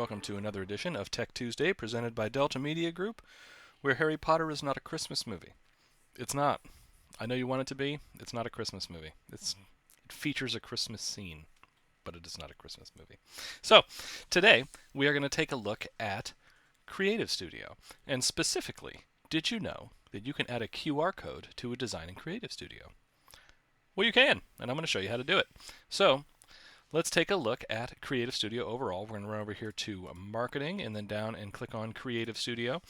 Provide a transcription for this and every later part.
welcome to another edition of Tech Tuesday presented by Delta Media Group, where Harry Potter is not a Christmas movie. It's not. I know you want it to be. It's not a Christmas movie. It features a Christmas scene, but it is not a Christmas movie. So, today we are going to take a look at Creative Studio. And specifically, did you know that you can add a QR code to a design in Creative Studio? Well, you can, and I'm going to show you how to do it. So, let's take a look at Creative Studio overall. We're going to run over here to Marketing and then down and click on Creative Studio.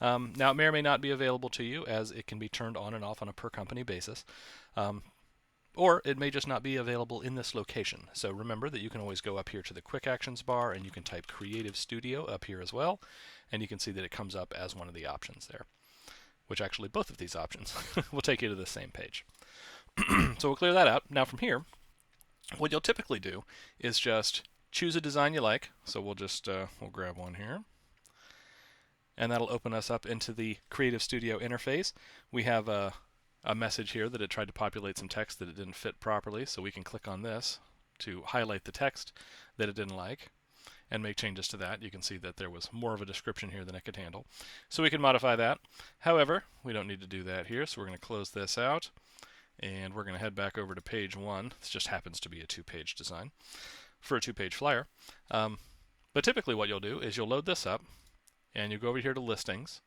Now, it may or may not be available to you, as it can be turned on and off on a per company basis. Or it may just not be available in this location. So remember that you can always go up here to the Quick Actions bar and you can type Creative Studio up here as well. And you can see that it comes up as one of the options there, which actually both of these options will take you to the same page. So we'll clear that out. Now from here, what you'll typically do is just choose a design you like. So we'll just we'll grab one here, and that'll open us up into the Creative Studio interface. We have a message here that it tried to populate some text that it didn't fit properly, so we can click on this to highlight the text that it didn't like and make changes to that. You can see that there was more of a description here than it could handle, so we can modify that. However, we don't need to do that here, so we're going to close this out. And we're going to head back over to page 1. This just happens to be a 2-page design for a 2-page flyer. But typically what you'll do is you'll load this up, and you go over here to Listings,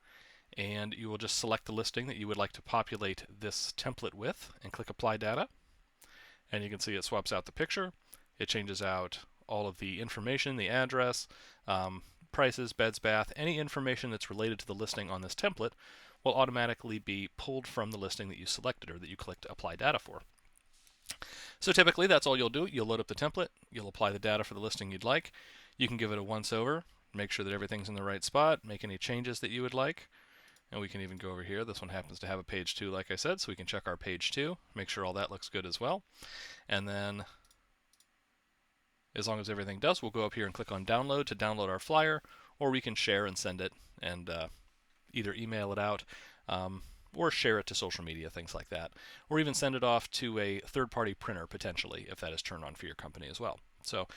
and you will just select the listing that you would like to populate this template with, and click Apply Data. And you can see it swaps out the picture. It changes out all of the information, the address, prices, beds, bath, any information that's related to the listing on this template will automatically be pulled from the listing that you selected or that you clicked Apply Data for. So typically that's all you'll do. You'll load up the template, you'll apply the data for the listing you'd like, you can give it a once over, make sure that everything's in the right spot, make any changes that you would like, and we can even go over here. This one happens to have a page 2 like I said, so we can check our page 2, make sure all that looks good as well. And then as long as everything does, we'll go up here and click on Download to download our flyer, or we can share and send it and either email it out or share it to social media, things like that. Or even send it off to a third-party printer, potentially, if that is turned on for your company as well. So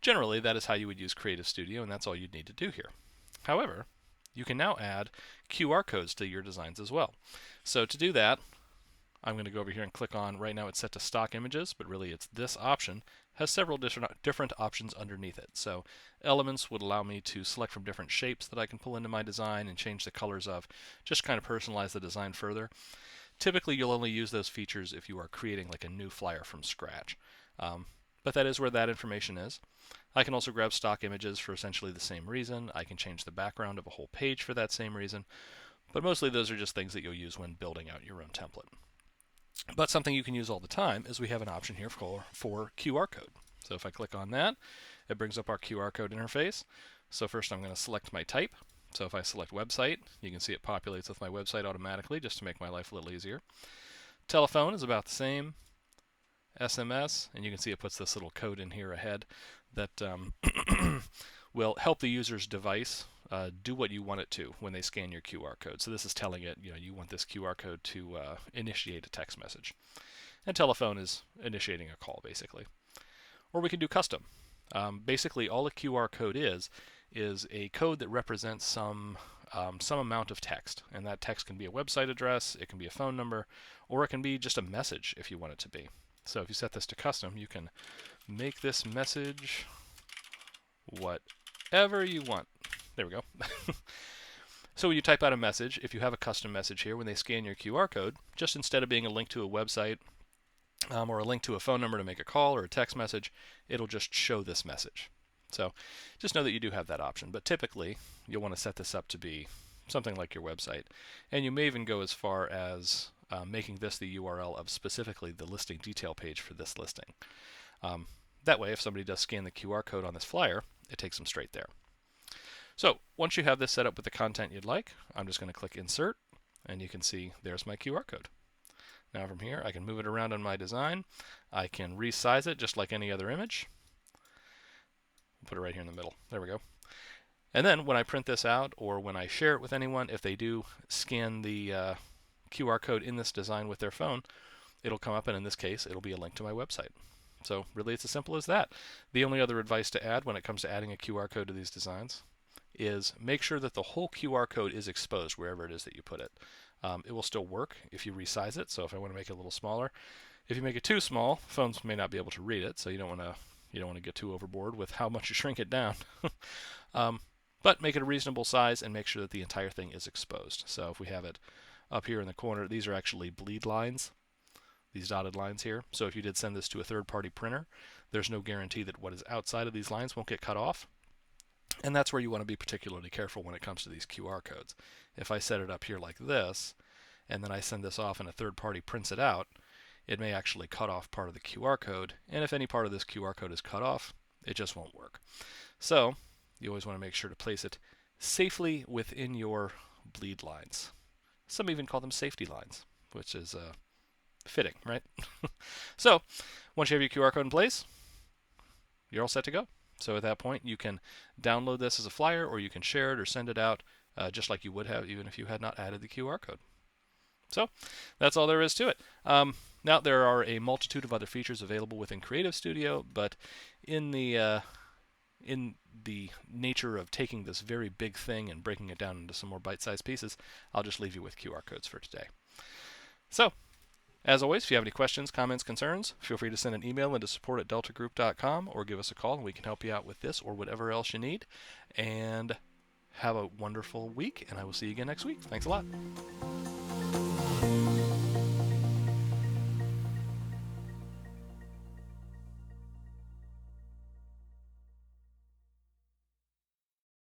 generally, that is how you would use Creative Studio, and that's all you'd need to do here. However, you can now add QR codes to your designs as well. So to do that, I'm going to go over here and click on, right now it's set to stock images, but really it's this option, has several different options underneath it. So elements would allow me to select from different shapes that I can pull into my design and change the colors of, just kind of personalize the design further. Typically you'll only use those features if you are creating like a new flyer from scratch. But that is where that information is. I can also grab stock images for essentially the same reason. I can change the background of a whole page for that same reason. But mostly those are just things that you'll use when building out your own template. But something you can use all the time is we have an option here for QR code. So if I click on that, it brings up our QR code interface. So first I'm going to select my type. So if I select website, you can see it populates with my website automatically just to make my life a little easier. Telephone is about the same. SMS, and you can see it puts this little code in here ahead that will help the user's device do what you want it to when they scan your QR code. So this is telling it, you want this QR code to initiate a text message. And telephone is initiating a call, basically. Or we can do custom. Basically, all a QR code is a code that represents some amount of text. And that text can be a website address, it can be a phone number, or it can be just a message if you want it to be. So if you set this to custom, you can make this message whatever you want. There we go. So when you type out a message, if you have a custom message here, when they scan your QR code, just instead of being a link to a website or a link to a phone number to make a call or a text message, it'll just show this message. So just know that you do have that option. But typically, you'll want to set this up to be something like your website. And you may even go as far as making this the URL of specifically the listing detail page for this listing. That way, if somebody does scan the QR code on this flyer, it takes them straight there. So once you have this set up with the content you'd like, I'm just going to click Insert, and you can see there's my QR code. Now from here, I can move it around on my design. I can resize it just like any other image. Put it right here in the middle. There we go. And then when I print this out, or when I share it with anyone, if they do scan the QR code in this design with their phone, it'll come up, and in this case, it'll be a link to my website. So really it's as simple as that. The only other advice to add when it comes to adding a QR code to these designs is make sure that the whole QR code is exposed wherever it is that you put it. It will still work if you resize it. So if I want to make it a little smaller, if you make it too small, phones may not be able to read it. So you don't want to get too overboard with how much you shrink it down. But make it a reasonable size and make sure that the entire thing is exposed. So if we have it up here in the corner, these are actually bleed lines, these dotted lines here. So if you did send this to a third-party printer, there's no guarantee that what is outside of these lines won't get cut off. And that's where you want to be particularly careful when it comes to these QR codes. If I set it up here like this, and then I send this off and a third party prints it out, it may actually cut off part of the QR code. And if any part of this QR code is cut off, it just won't work. So you always want to make sure to place it safely within your bleed lines. Some even call them safety lines, which is fitting, right? So once you have your QR code in place, you're all set to go. So at that point, you can download this as a flyer, or you can share it or send it out just like you would have even if you had not added the QR code. So that's all there is to it. Now, there are a multitude of other features available within Creative Studio, but in the nature of taking this very big thing and breaking it down into some more bite-sized pieces, I'll just leave you with QR codes for today. So, as always, if you have any questions, comments, concerns, feel free to send an email into support@deltagroup.com or give us a call and we can help you out with this or whatever else you need. And have a wonderful week, and I will see you again next week. Thanks a lot.